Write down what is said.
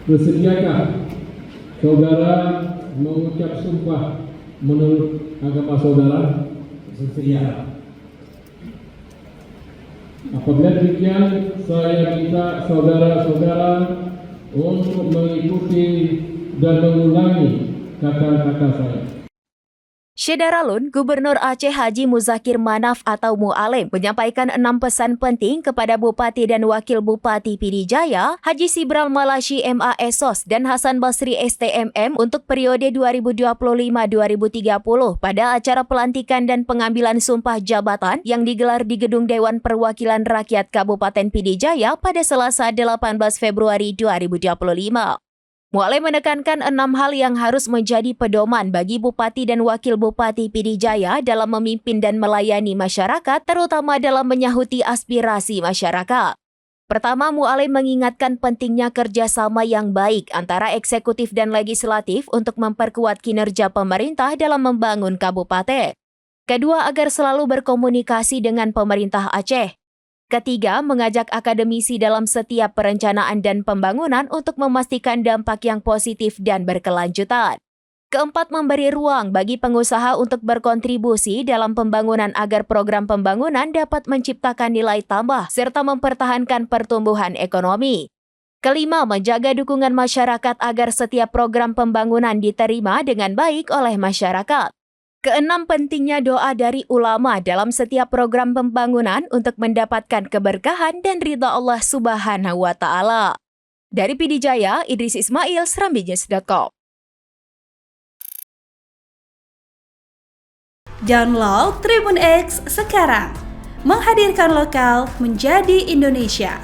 Bersediakah saudara mengucap sumpah menurut agama saudara? Bersedia. Apabila demikian, saya minta saudara-saudara untuk mengikuti dan mengulangi kata-kata saya. Syederalun, Gubernur Aceh Haji Muzakir Manaf atau Mu'alim menyampaikan 6 pesan penting kepada Bupati dan Wakil Bupati Pidijaya, Haji Sibral Malashi MA Esos dan Hasan Basri STMM untuk periode 2025-2030 pada acara pelantikan dan pengambilan sumpah jabatan yang digelar di Gedung Dewan Perwakilan Rakyat Kabupaten Pidijaya pada Selasa 18 Februari 2025. Mu'alim menekankan 6 hal yang harus menjadi pedoman bagi Bupati dan Wakil Bupati Pidijaya dalam memimpin dan melayani masyarakat, terutama dalam menyahuti aspirasi masyarakat. Pertama, Mu'alim mengingatkan pentingnya kerjasama yang baik antara eksekutif dan legislatif untuk memperkuat kinerja pemerintah dalam membangun kabupaten. Kedua, agar selalu berkomunikasi dengan pemerintah Aceh. Ketiga, mengajak akademisi dalam setiap perencanaan dan pembangunan untuk memastikan dampak yang positif dan berkelanjutan. Keempat, memberi ruang bagi pengusaha untuk berkontribusi dalam pembangunan agar program pembangunan dapat menciptakan nilai tambah serta mempertahankan pertumbuhan ekonomi. Kelima, menjaga dukungan masyarakat agar setiap program pembangunan diterima dengan baik oleh masyarakat. Keenam, pentingnya doa dari ulama dalam setiap program pembangunan untuk mendapatkan keberkahan dan ridha Allah Subhanahu wa Ta'ala. Dari Pidijaya, Idris Ismail, serambinews.com. Download Tribun X sekarang, menghadirkan lokal menjadi Indonesia.